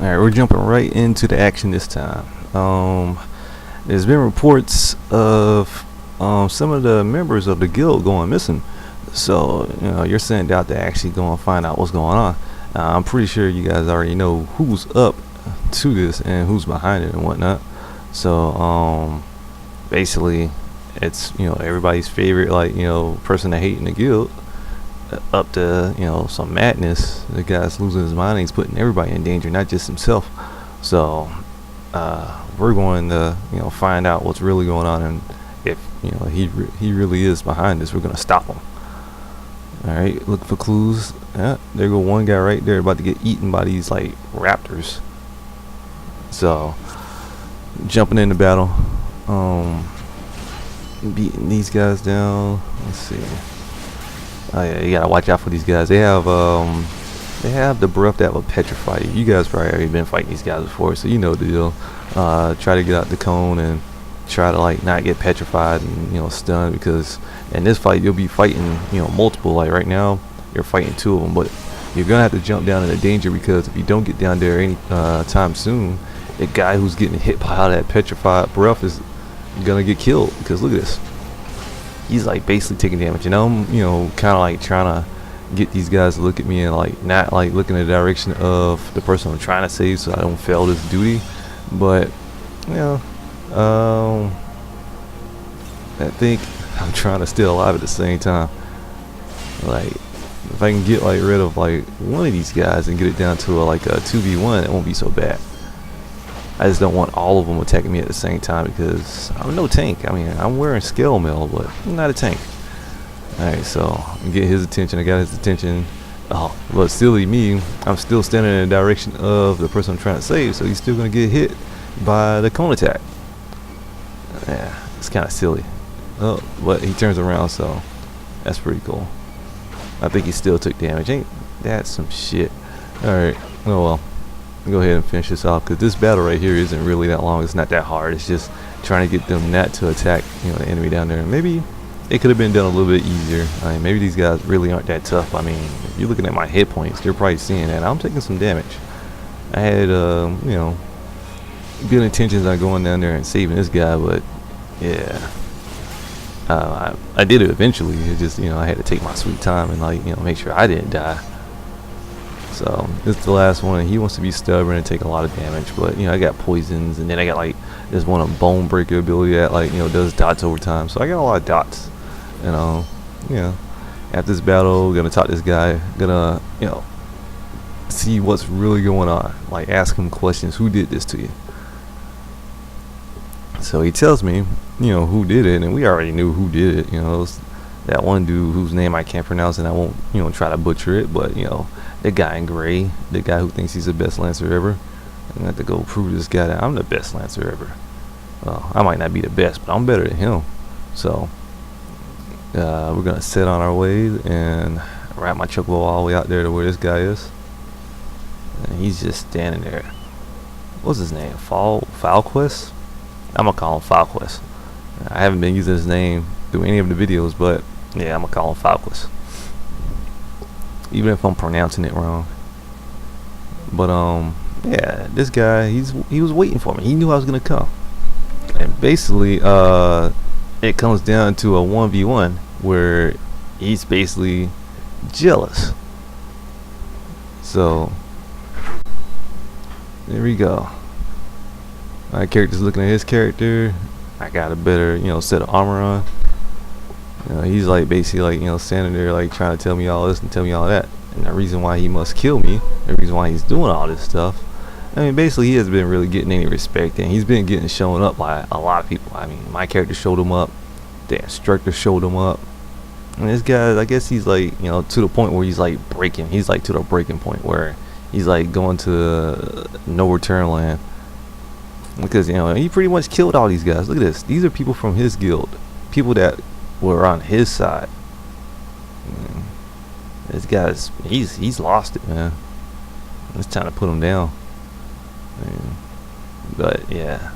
Alright, we're jumping right into the action this time. There's been reports of some of the members of the guild going missing. So, you're sent out to actually go and find out what's going on. I'm pretty sure you guys already know who's up to this and who's behind it and whatnot. So, basically, it's, everybody's favorite, person to hate in the guild. Up to some madness. The guy's losing his mind and he's putting everybody in danger, not just himself. So we're going to find out what's really going on, and if he really is behind this, we're going to stop him. All right, look for clues. Yeah, there go one guy right there about to get eaten by these raptors. So jumping into battle, beating these guys down. Let's see. Oh yeah, you gotta watch out for these guys. They have the breath that will petrify you. You guys probably already been fighting these guys before, so you know the deal. Try to get out the cone and try to not get petrified and stunned, because in this fight you'll be fighting multiple. Like right now you're fighting two of them, but you're gonna have to jump down into danger, because if you don't get down there any time soon, the guy who's getting hit by all that petrified breath is gonna get killed. Because look at this. He's basically taking damage, and I'm kind of trying to get these guys to look at me and not looking in the direction of the person I'm trying to save, so I don't fail this duty. But I think I'm trying to stay alive at the same time. If I can get rid of one of these guys and get it down to a 2v1, it won't be so bad. I just don't want all of them attacking me at the same time, because I'm no tank. I mean, I'm wearing scale mail, but I'm not a tank. Alright, so get his attention. I got his attention. Oh, but silly me, I'm still standing in the direction of the person I'm trying to save, so he's still gonna get hit by the cone attack. Yeah, it's kind of silly. Oh, but he turns around, so that's pretty cool. I think he still took damage. Ain't that some shit? Alright, oh well. Go ahead and finish this off, because this battle right here isn't really that long. It's not that hard. It's just trying to get them not to attack the enemy down there. Maybe it could have been done a little bit easier. I mean, maybe these guys really aren't that tough. I mean, if you're looking at my hit points, you're probably seeing that I'm taking some damage. I had good intentions on going down there and saving this guy, but yeah, I did it eventually. It just I had to take my sweet time and make sure I didn't die. So this is the last one. He wants to be stubborn and take a lot of damage, but I got poisons, and then I got this one of bone breaker ability that does dots over time. So I got a lot of dots, and after this battle, gonna talk to this guy, gonna see what's really going on, ask him questions. Who did this to you? So he tells me who did it, and we already knew who did it. It was that one dude whose name I can't pronounce, and I won't try to butcher it, but the guy in gray, the guy who thinks he's the best lancer ever. I'm gonna have to go prove to this guy that I'm the best lancer ever. Well, I might not be the best, but I'm better than him. So we're gonna set on our way and ride my chocobo all the way out there to where this guy is, and he's just standing there. What's his name? Falquest? I'm gonna call him Falquest. I haven't been using his name through any of the videos, but yeah, I'm gonna call him Falquest, even if I'm pronouncing it wrong. But yeah, this guy, he was waiting for me. He knew I was gonna come, and basically it comes down to a 1v1 where he's basically jealous. So there we go. My character's looking at his character. I got a better set of armor on. He's basically standing there trying to tell me all this and tell me all that, and the reason why he must kill me, the reason why he's doing all this stuff. I mean, basically he hasn't been really getting any respect, and he's been getting shown up by a lot of people. I mean, my character showed him up, the instructor showed him up, and this guy, I guess he's to the point where he's breaking. He's to the breaking point where he's going to no return land, because he pretty much killed all these guys. Look at this. These are people from his guild, people that were on his side. This guy's he's lost it, man. It's time to put him down. But yeah,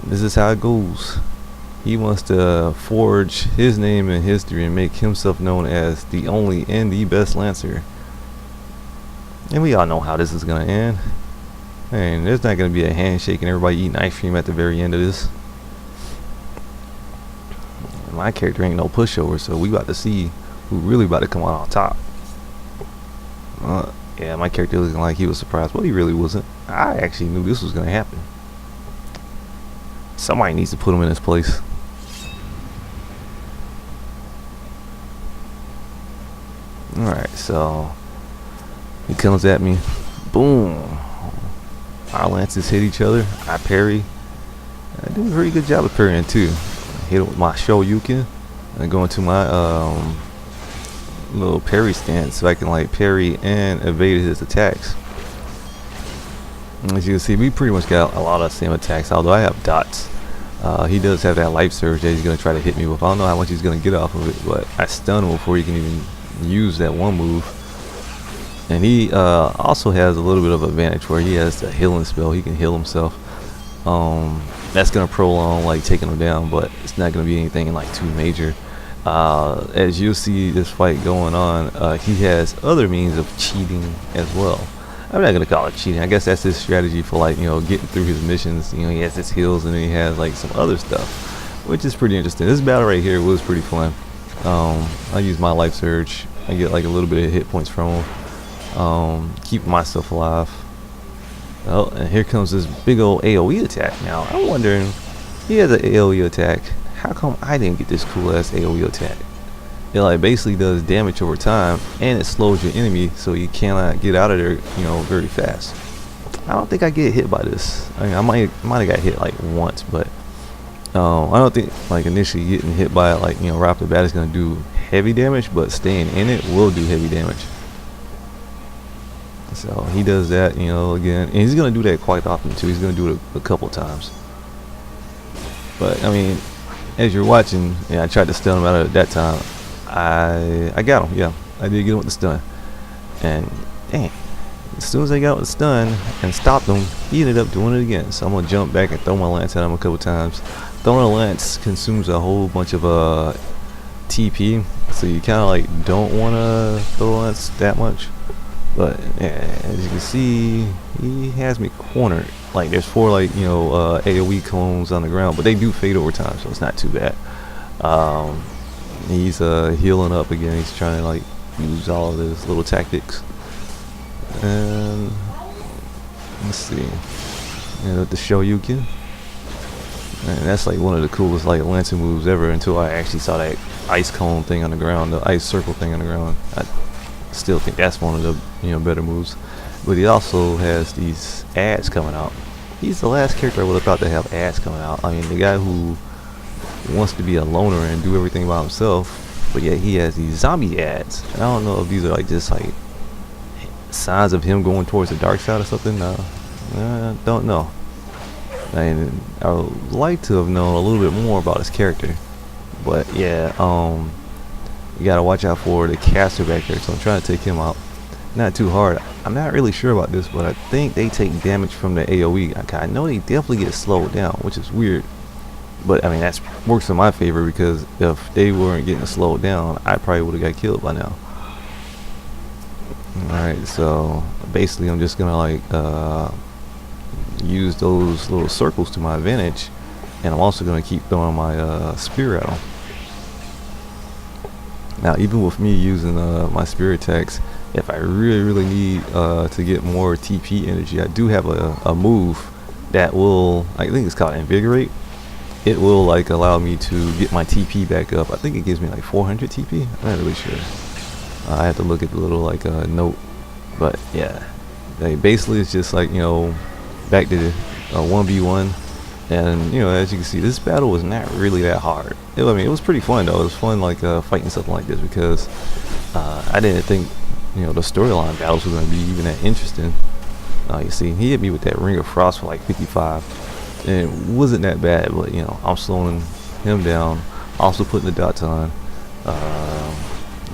this is how it goes. He wants to forge his name in history and make himself known as the only and the best lancer. And we all know how this is gonna end. And there's not gonna be a handshake and everybody eating ice cream at the very end of this. My character ain't no pushover, so we about to see who really about to come out on top. Yeah, my character looking like he was surprised, but he really wasn't. I actually knew this was gonna happen. Somebody needs to put him in his place. Alright, so he comes at me. Boom. Our lances hit each other. I parry. I did a very good job of parrying too. Hit him with my Shoryuken and go into my little parry stance so I can like parry and evade his attacks. As you can see, we pretty much got a lot of the same attacks, although I have dots. He does have that life surge that he's going to try to hit me with. I don't know how much he's going to get off of it, but I stun him before he can even use that one move. And he also has a little bit of advantage where he has the healing spell. He can heal himself. That's going to prolong like taking him down, but it's not going to be anything like too major. As you'll see this fight going on, he has other means of cheating as well. I'm not gonna call it cheating. I guess that's his strategy for like, you know, getting through his missions. You know, he has his heals and then he has like some other stuff, which is pretty interesting. This battle right here was pretty fun. I use my life surge. I get like a little bit of hit points from him. Keep myself alive. Oh, and here comes this big old AoE attack. Now I'm wondering, he has an AoE attack. How come I didn't get this cool ass AoE attack? It like basically does damage over time and it slows your enemy so you cannot get out of there, you know, very fast. I don't think I get hit by this. I mean, I might have got hit like once, but I don't think like initially getting hit by it like, you know, right off the bat is gonna do heavy damage, but staying in it will do heavy damage. So he does that, you know, again, and he's gonna do that quite often too. He's gonna do it a couple times. But I mean, as you're watching, yeah, I tried to stun him out of that time. I got him, yeah. I did get him with the stun. And dang, as soon as I got with the stun and stopped him, he ended up doing it again. So I'm gonna jump back and throw my lance at him a couple times. Throwing a lance consumes a whole bunch of TP, so you kinda like don't wanna throw a lance that much. But yeah, as you can see, he has me cornered. Like there's 4 like, you know, AoE cones on the ground, but they do fade over time, so it's not too bad. He's healing up again. He's trying to like use all of his little tactics. And let's see, and with the Shoryuken, and that's like one of the coolest like lancing moves ever until I actually saw that ice cone thing on the ground, the ice circle thing on the ground. I still think that's one of the, you know, better moves. But he also has these ads coming out. He's the last character I would have thought to have ads coming out. I mean, the guy who wants to be a loner and do everything by himself, but yet he has these zombie ads. And I don't know if these are like just like signs of him going towards the dark side or something. Don't know. And I would like to have known a little bit more about his character, but yeah, you gotta watch out for the caster back there. So I'm trying to take him out. Not too hard. I'm not really sure about this, but I think they take damage from the AoE. I know they definitely get slowed down, which is weird. But I mean, that works in my favor because if they weren't getting slowed down, I probably would have got killed by now. Alright, so basically I'm just gonna like use those little circles to my advantage, and I'm also gonna keep throwing my spear at them. Now even with me using my spear attacks, if I really need to get more TP energy, I do have a move that will, I think it's called Invigorate. It will like allow me to get my TP back up. I think it gives me like 400 TP. I'm not really sure. I have to look at the little like note. But yeah, like, basically it's just like, you know, back to 1v1. And you know, as you can see, this battle was not really that hard. I mean, it was pretty fun though. It was fun like fighting something like this because I didn't think, you know, the storyline battles were going to be even that interesting. You see, he hit me with that Ring of Frost for like 55. And it wasn't that bad, but you know, I'm slowing him down. Also putting the dots on.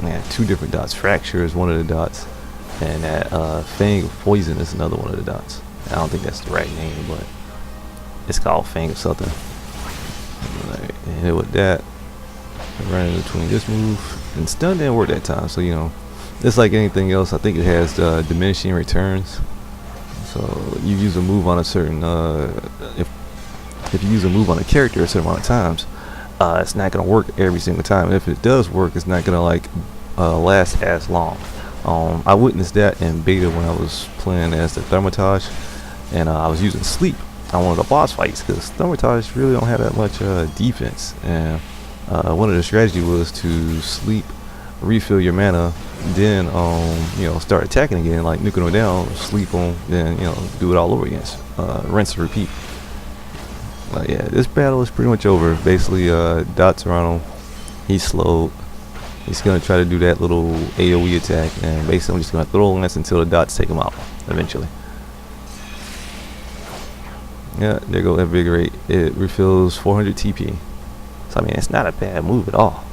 Man, 2 different dots. Fracture is one of the dots, and that Fang of Poison is another one of the dots. I don't think that's the right name, but it's called Fang of something. Right, and hit with that. Right in between this move, and stun didn't work that time. So you know, just like anything else, I think it has diminishing returns. So you use a move on a certain if you use a move on a character a certain amount of times, it's not gonna work every single time. And if it does work, it's not gonna like last as long. I witnessed that in beta when I was playing as the Thermitage, and I was using sleep on one of the boss fights because Thermitage really don't have that much defense. And one of the strategy was to sleep, refill your mana, then start attacking again, like nuking them down, sleep on, then do it all over again, rinse and repeat. Yeah, this battle is pretty much over. Basically, dots are on him. He's slowed. He's gonna try to do that little AoE attack, and basically I'm just gonna throw a lance until the dots take him out eventually. Yeah, there go Invigorate. It refills 400 TP. So I mean, it's not a bad move at all.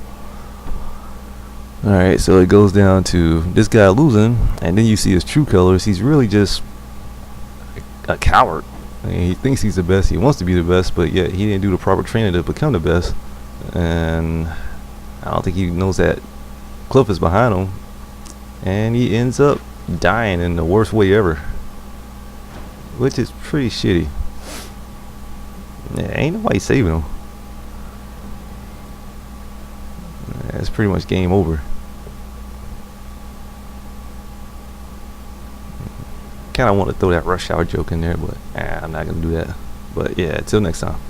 Alright, so it goes down to this guy losing, and then you see his true colors. He's really just a coward. I mean, he thinks he's the best, he wants to be the best, but yet he didn't do the proper training to become the best. And I don't think he knows that Cliff is behind him, and he ends up dying in the worst way ever, which is pretty shitty. Yeah, ain't nobody saving him. It's pretty much game over. Kind of want to throw that rush hour joke in there, but I'm not gonna do that. But yeah, till next time.